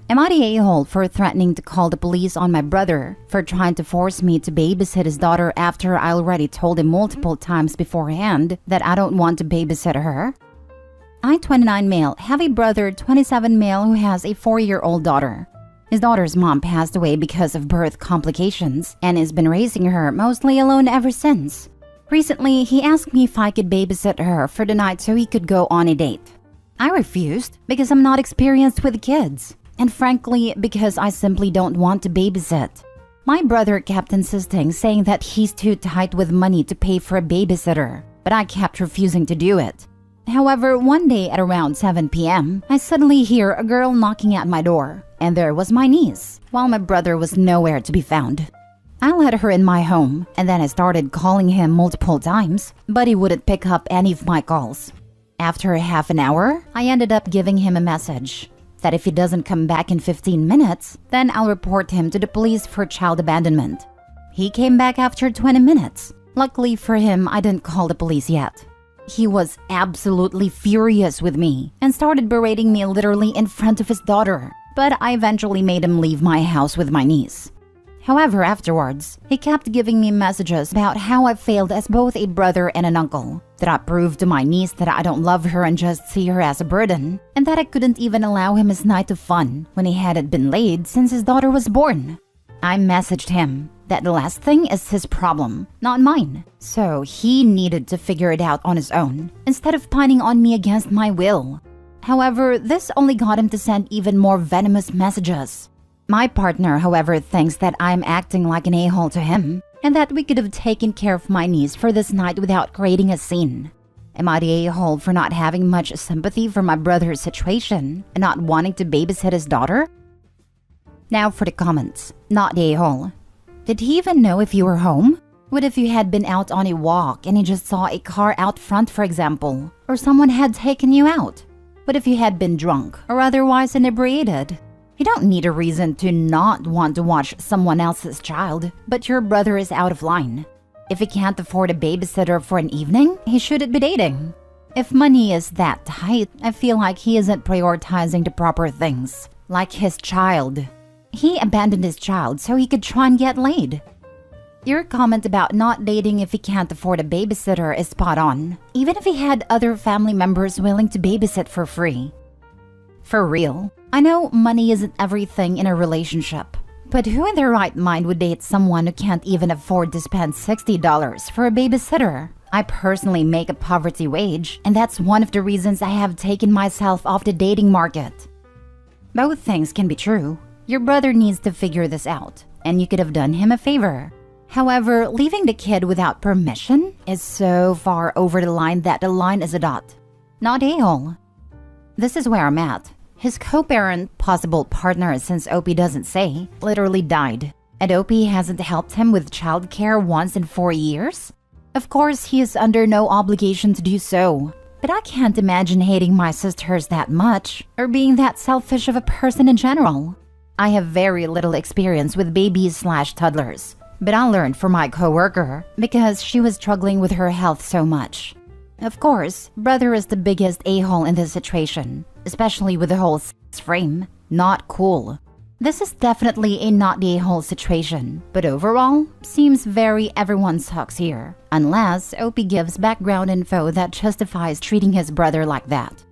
Am I the a-hole for threatening to call the police on my brother for trying to force me to babysit his daughter after I already told him multiple times beforehand that I don't want to babysit her? I, 29 male, have a brother, 27 male, who has a 4-year-old daughter. His daughter's mom passed away because of birth complications and has been raising her mostly alone ever since. Recently, he asked me if I could babysit her for the night so he could go on a date. I refused because I'm not experienced with kids, and frankly, because I simply don't want to babysit. My brother kept insisting, saying that he's too tight with money to pay for a babysitter, but I kept refusing to do it. However, one day at around 7 p.m., I suddenly hear a girl knocking at my door, and there was my niece, while my brother was nowhere to be found. I let her in my home, and then I started calling him multiple times, but he wouldn't pick up any of my calls. After half an hour, I ended up giving him a message that if he doesn't come back in 15 minutes, then I'll report him to the police for child abandonment. He came back after 20 minutes. Luckily for him, I didn't call the police yet. He was absolutely furious with me and started berating me literally in front of his daughter, but I eventually made him leave my house with my niece. However, afterwards, he kept giving me messages about how I failed as both a brother and an uncle, that I proved to my niece that I don't love her and just see her as a burden, and that I couldn't even allow him his night of fun when he hadn't been laid since his daughter was born. I messaged him that the last thing is his problem, not mine, so he needed to figure it out on his own, instead of pining on me against my will. However, this only got him to send even more venomous messages. My partner, however, thinks that I'm acting like an a-hole to him, and that we could have taken care of my niece for this night without creating a scene. Am I the a-hole for not having much sympathy for my brother's situation and not wanting to babysit his daughter? Now for the comments. Not the a-hole. Did he even know if you were home? What if you had been out on a walk and he just saw a car out front, for example, or someone had taken you out? What if you had been drunk or otherwise inebriated? You don't need a reason to not want to watch someone else's child, but your brother is out of line. If he can't afford a babysitter for an evening, he shouldn't be dating. If money is that tight, I feel like he isn't prioritizing the proper things, like his child. He abandoned his child so he could try and get laid. Your comment about not dating if he can't afford a babysitter is spot on, even if he had other family members willing to babysit for free. For real, I know money isn't everything in a relationship, but who in their right mind would date someone who can't even afford to spend $60 for a babysitter? I personally make a poverty wage, and that's one of the reasons I have taken myself off the dating market. Both things can be true. Your brother needs to figure this out, and you could have done him a favor. However, leaving the kid without permission is so far over the line that the line is a dot. Not a-hole. This is where I'm at. His co-parent, possible partner since Opie doesn't say, literally died. And Opie hasn't helped him with childcare once in 4 years? Of course, he is under no obligation to do so. But I can't imagine hating my sisters that much, or being that selfish of a person in general. I have very little experience with babies/toddlers, but I learned from my coworker because she was struggling with her health so much. Of course, brother is the biggest a-hole in this situation, especially with the whole sex frame. Not cool. This is definitely a not the a-hole situation, but overall, seems very everyone sucks here, unless Opie gives background info that justifies treating his brother like that.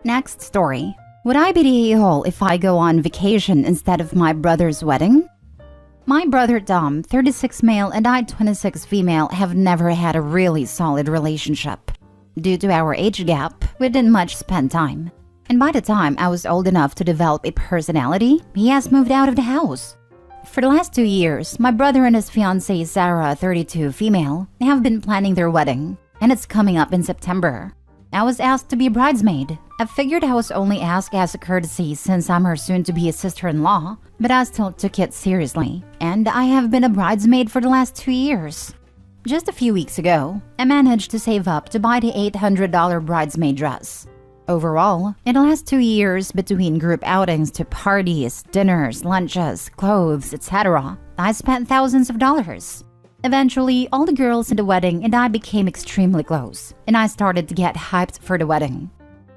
Next story. Would I be the a-hole if I go on vacation instead of my brother's wedding? My brother Tom, 36 male, and I, 26 female, have never had a really solid relationship. Due to our age gap, we didn't much spend time. And by the time I was old enough to develop a personality, he has moved out of the house. For the last 2 years, my brother and his fiancée Sarah, 32 female, have been planning their wedding, and it's coming up in September. I was asked to be a bridesmaid. I figured I was only asked as a courtesy since I'm her soon-to-be sister-in-law, but I still took it seriously, and I have been a bridesmaid for the last 2 years. Just a few weeks ago, I managed to save up to buy the $800 bridesmaid dress. Overall, in the last 2 years, between group outings to parties, dinners, lunches, clothes, etc., I spent thousands of dollars. Eventually, all the girls in the wedding and I became extremely close, and I started to get hyped for the wedding.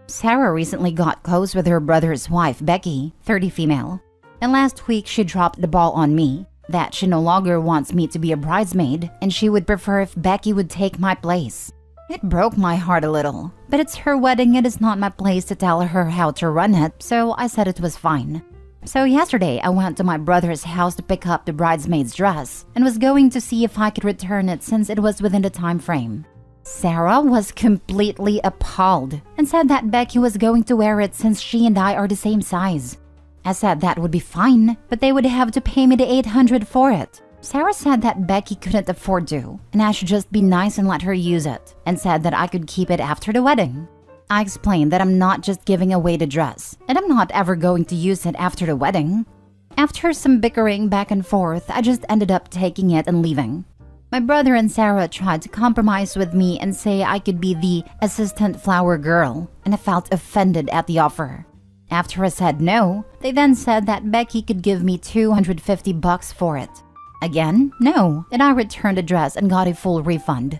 Sarah recently got close with her brother's wife, Becky, 30 female. And last week she dropped the ball on me, that she no longer wants me to be a bridesmaid and she would prefer if Becky would take my place. It broke my heart a little, but it's her wedding and it's not my place to tell her how to run it, so I said it was fine. So yesterday I went to my brother's house to pick up the bridesmaid's dress and was going to see if I could return it since it was within the time frame. Sarah was completely appalled and said that Becky was going to wear it since she and I are the same size. I said that would be fine, but they would have to pay me the $800 for it. Sarah said that Becky couldn't afford to, and I should just be nice and let her use it, and said that I could keep it after the wedding. I explained that I'm not just giving away the dress, and I'm not ever going to use it after the wedding. After some bickering back and forth, I just ended up taking it and leaving. My brother and Sarah tried to compromise with me and say I could be the assistant flower girl, and I felt offended at the offer. After I said no, they then said that Becky could give me $250 for it. Again, no, and I returned the dress and got a full refund.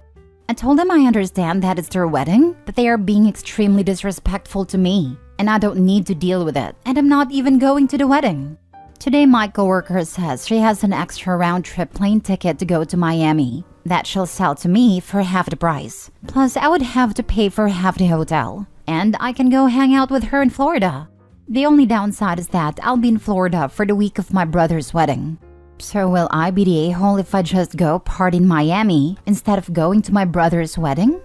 I told them I understand that it's their wedding, but they are being extremely disrespectful to me, and I don't need to deal with it, and I'm not even going to the wedding. Today my coworker says she has an extra round-trip plane ticket to go to Miami that she'll sell to me for half the price. Plus, I would have to pay for half the hotel, and I can go hang out with her in Florida. The only downside is that I'll be in Florida for the week of my brother's wedding. So will I be the a-hole if I just go party in Miami instead of going to my brother's wedding?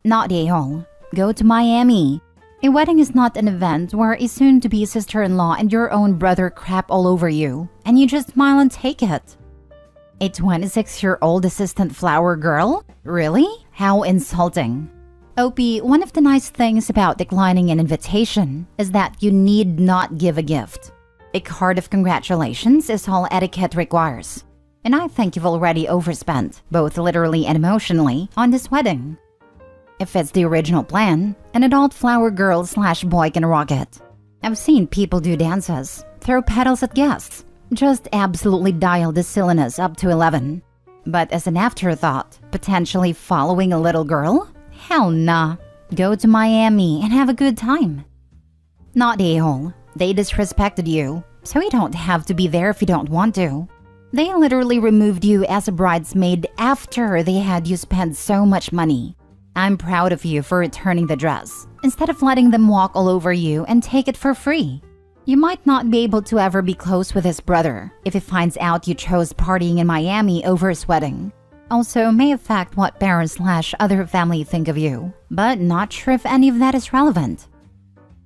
Not the a-hole. Go to Miami. A wedding is not an event where a soon-to-be sister-in-law and your own brother crap all over you, and you just smile and take it. A 26-year-old assistant flower girl? Really? How insulting. Opie, one of the nice things about declining an invitation is that you need not give a gift. A card of congratulations is all etiquette requires. And I think you've already overspent, both literally and emotionally, on this wedding. If it's the original plan, an adult flower girl / boy can rock it. I've seen people do dances, throw petals at guests, just absolutely dial the silliness up to 11. But as an afterthought, potentially following a little girl? Hell nah. Go to Miami and have a good time. Not a-hole. They disrespected you, so you don't have to be there if you don't want to. They literally removed you as a bridesmaid after they had you spend so much money. I'm proud of you for returning the dress, instead of letting them walk all over you and take it for free. You might not be able to ever be close with his brother if he finds out you chose partying in Miami over his wedding. Also, may affect what parents / other family think of you, but not sure if any of that is relevant.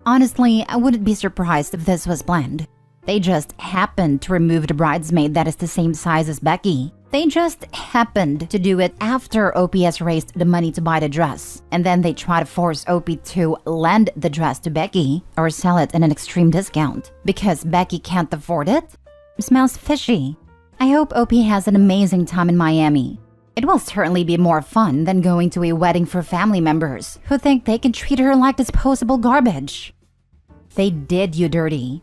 Honestly, I wouldn't be surprised if this was planned. They just happened to remove the bridesmaid that is the same size as Becky. They just happened to do it after Opie has raised the money to buy the dress, and then they try to force Opie to lend the dress to Becky or sell it at an extreme discount because Becky can't afford it? Smells fishy. I hope Opie has an amazing time in Miami. It will certainly be more fun than going to a wedding for family members who think they can treat her like disposable garbage. They did you dirty.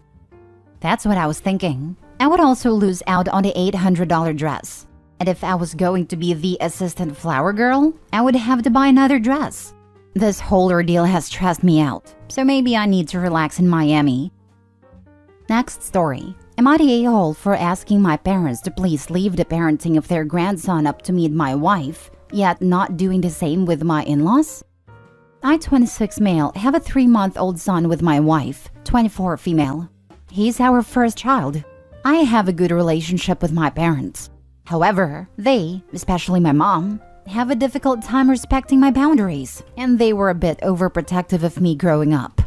That's what I was thinking. I would also lose out on the $800 dress. And if I was going to be the assistant flower girl, I would have to buy another dress. This whole ordeal has stressed me out, so maybe I need to relax in Miami. Next story. Am I the a-hole for asking my parents to please leave the parenting of their grandson up to me and my wife, yet not doing the same with my in-laws? I, 26 male, have a 3-month-old son with my wife, 24 female. He's our first child. I have a good relationship with my parents. However, they, especially my mom, have a difficult time respecting my boundaries, and they were a bit overprotective of me growing up.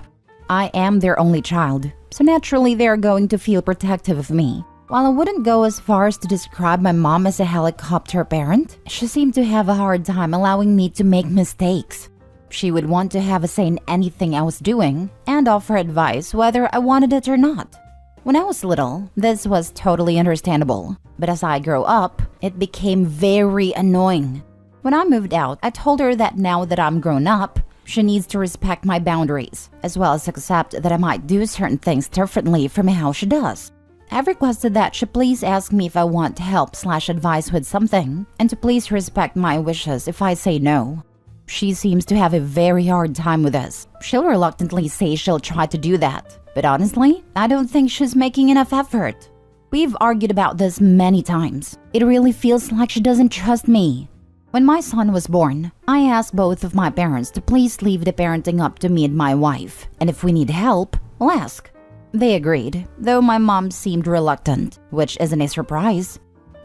I am their only child, so naturally they are going to feel protective of me. While I wouldn't go as far as to describe my mom as a helicopter parent, she seemed to have a hard time allowing me to make mistakes. She would want to have a say in anything I was doing and offer advice whether I wanted it or not. When I was little, this was totally understandable, but as I grew up, it became very annoying. When I moved out, I told her that now that I'm grown up, she needs to respect my boundaries, as well as accept that I might do certain things differently from how she does. I've requested that she please ask me if I want help / advice with something, and to please respect my wishes if I say no. She seems to have a very hard time with us. She'll reluctantly say she'll try to do that. But honestly, I don't think she's making enough effort. We've argued about this many times. It really feels like she doesn't trust me. When my son was born, I asked both of my parents to please leave the parenting up to me and my wife. And if we need help, we'll ask. They agreed, though my mom seemed reluctant, which isn't a surprise.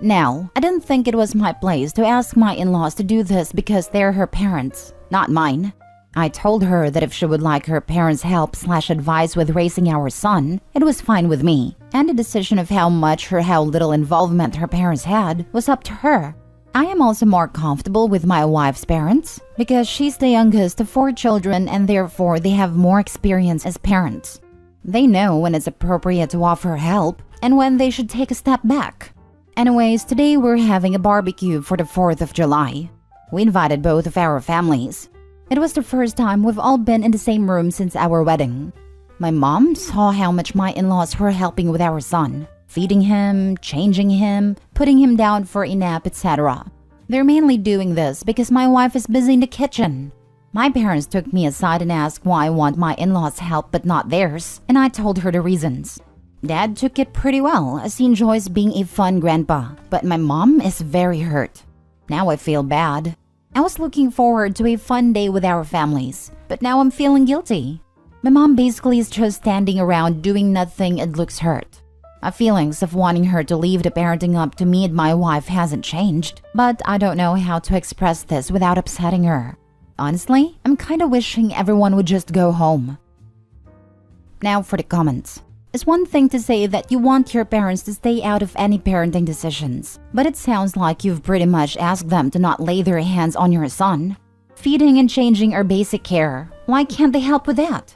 Now, I didn't think it was my place to ask my in-laws to do this because they're her parents, not mine. I told her that if she would like her parents' help/advice with raising our son, it was fine with me, and the decision of how much or how little involvement her parents had was up to her. I am also more comfortable with my wife's parents because she's the youngest of 4 children and therefore they have more experience as parents. They know when it's appropriate to offer help and when they should take a step back. Anyways, today we're having a barbecue for the 4th of July. We invited both of our families. It was the first time we've all been in the same room since our wedding. My mom saw how much my in-laws were helping with our son, feeding him, changing him, putting him down for a nap, etc. They're mainly doing this because my wife is busy in the kitchen. My parents took me aside and asked why I want my in-laws' help but not theirs, and I told her the reasons. Dad took it pretty well as he enjoys being a fun grandpa, but my mom is very hurt. Now I feel bad. I was looking forward to a fun day with our families, but now I'm feeling guilty. My mom basically is just standing around doing nothing and looks hurt. My feelings of wanting her to leave the parenting up to me and my wife hasn't changed, but I don't know how to express this without upsetting her. Honestly, I'm kinda wishing everyone would just go home. Now for the comments. It's one thing to say that you want your parents to stay out of any parenting decisions, but it sounds like you've pretty much asked them to not lay their hands on your son. Feeding and changing are basic care. Why can't they help with that?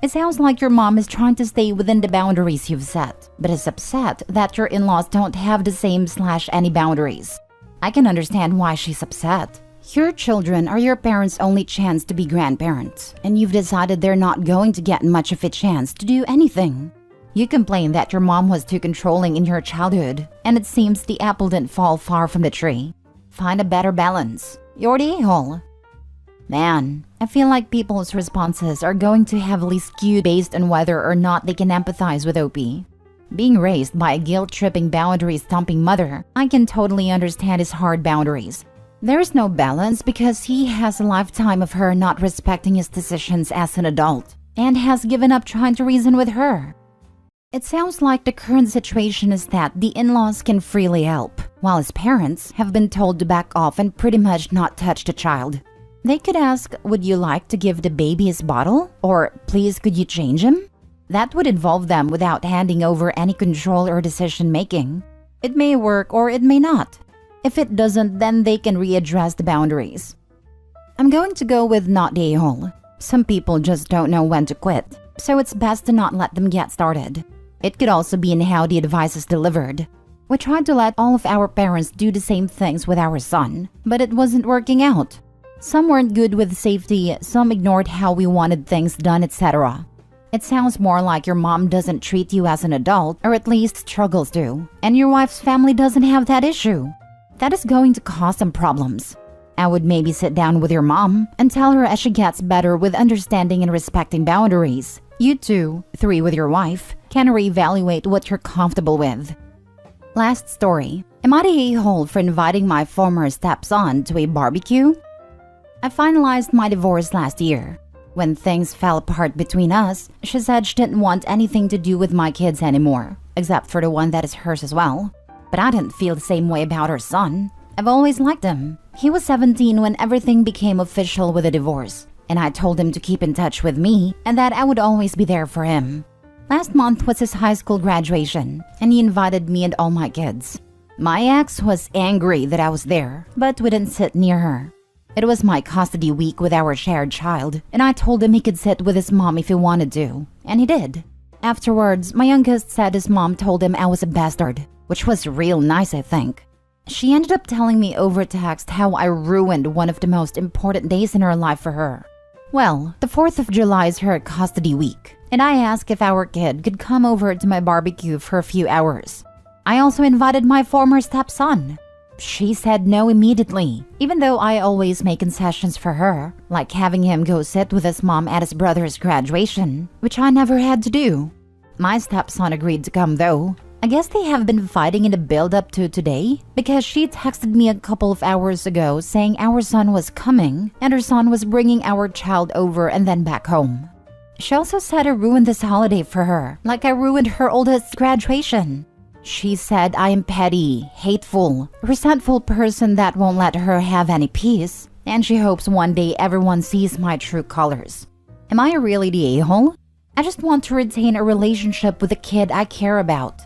It sounds like your mom is trying to stay within the boundaries you've set, but is upset that your in-laws don't have the same/any boundaries. I can understand why she's upset. Your children are your parents' only chance to be grandparents, and you've decided they're not going to get much of a chance to do anything. You complain that your mom was too controlling in your childhood, and it seems the apple didn't fall far from the tree. Find a better balance. You're the a-hole. Man, I feel like people's responses are going to heavily skew based on whether or not they can empathize with OP. Being raised by a guilt-tripping, boundary-stomping mother, I can totally understand his hard boundaries. There's no balance because he has a lifetime of her not respecting his decisions as an adult, and has given up trying to reason with her. It sounds like the current situation is that the in-laws can freely help, while his parents have been told to back off and pretty much not touch the child. They could ask, would you like to give the baby his bottle? Or, please could you change him? That would involve them without handing over any control or decision making. It may work or it may not. If it doesn't, then they can readdress the boundaries. I'm going to go with not the a-hole. Some people just don't know when to quit, so it's best to not let them get started. It could also be in how the advice is delivered. We tried to let all of our parents do the same things with our son, but it wasn't working out. Some weren't good with safety, some ignored how we wanted things done, etc. It sounds more like your mom doesn't treat you as an adult, or at least struggles to, and your wife's family doesn't have that issue. That is going to cause some problems. I would maybe sit down with your mom and tell her as she gets better with understanding and respecting boundaries. You two, 3 with your wife, can reevaluate what you're comfortable with. Last story. Am I the a-hole for inviting my former stepson to a barbecue? I finalized my divorce last year. When things fell apart between us, she said she didn't want anything to do with my kids anymore, except for the one that is hers as well. But I didn't feel the same way about her son. I've always liked him. He was 17 when everything became official with the divorce, and I told him to keep in touch with me and that I would always be there for him. Last month was his high school graduation, and he invited me and all my kids. My ex was angry that I was there, but we didn't sit near her. It was my custody week with our shared child, and I told him he could sit with his mom if he wanted to, and he did. Afterwards, my youngest said his mom told him I was a bastard, which was real nice, I think. She ended up telling me over text how I ruined one of the most important days in her life for her. Well, the 4th of July is her custody week, and I asked if our kid could come over to my barbecue for a few hours. I also invited my former stepson. She said no immediately, even though I always make concessions for her, like having him go sit with his mom at his brother's graduation, which I never had to do. My stepson agreed to come though. I guess they have been fighting in the build-up to today, because she texted me a couple of hours ago saying our son was coming and her son was bringing our child over and then back home. She also said I ruined this holiday for her, like I ruined her oldest graduation. She said I am petty, hateful, resentful person that won't let her have any peace, and she hopes one day everyone sees my true colors. Am I really the a-hole? I just want to retain a relationship with a kid I care about.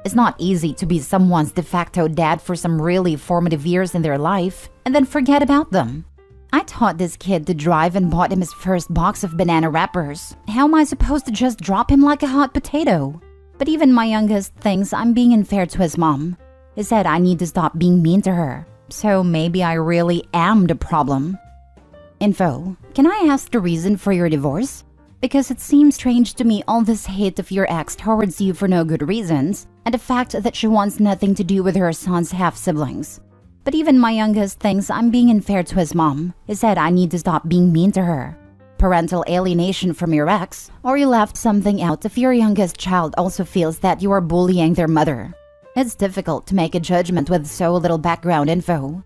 It's not easy to be someone's de facto dad for some really formative years in their life and then forget about them. I taught this kid to drive and bought him his first box of banana wrappers. How am I supposed to just drop him like a hot potato? But even my youngest thinks I'm being unfair to his mom. He said I need to stop being mean to her. So maybe I really am the problem. Info. Can I ask the reason for your divorce? Because it seems strange to me all this hate of your ex towards you for no good reasons, and the fact that she wants nothing to do with her son's half-siblings. But even my youngest thinks I'm being unfair to his mom. He said I need to stop being mean to her. Parental alienation from your ex, or you left something out if your youngest child also feels that you are bullying their mother. It's difficult to make a judgment with so little background info.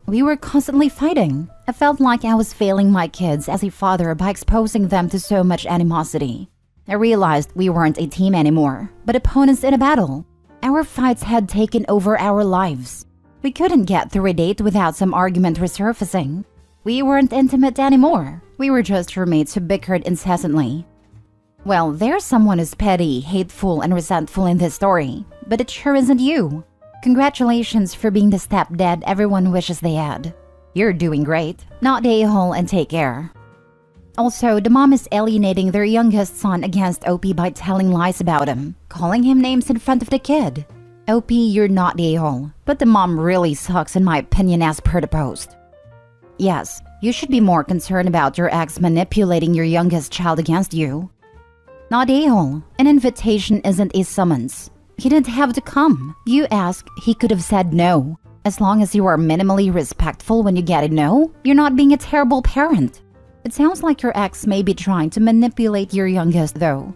We were constantly fighting. I felt like I was failing my kids as a father by exposing them to so much animosity. I realized we weren't a team anymore, but opponents in a battle. Our fights had taken over our lives. We couldn't get through a date without some argument resurfacing. We weren't intimate anymore. We were just roommates who bickered incessantly. Well, there's someone who's petty, hateful, and resentful in this story, but it sure isn't you. Congratulations for being the stepdad everyone wishes they had. You're doing great. Not the a-hole and take care. Also, the mom is alienating their youngest son against OP by telling lies about him, calling him names in front of the kid. OP, you're not the a-hole, but the mom really sucks in my opinion as per the post. Yes, you should be more concerned about your ex manipulating your youngest child against you. Not a-hole. An invitation isn't a summons. He didn't have to come. You asked, he could have said no. As long as you are minimally respectful when you get a no, you're not being a terrible parent. It sounds like your ex may be trying to manipulate your youngest though.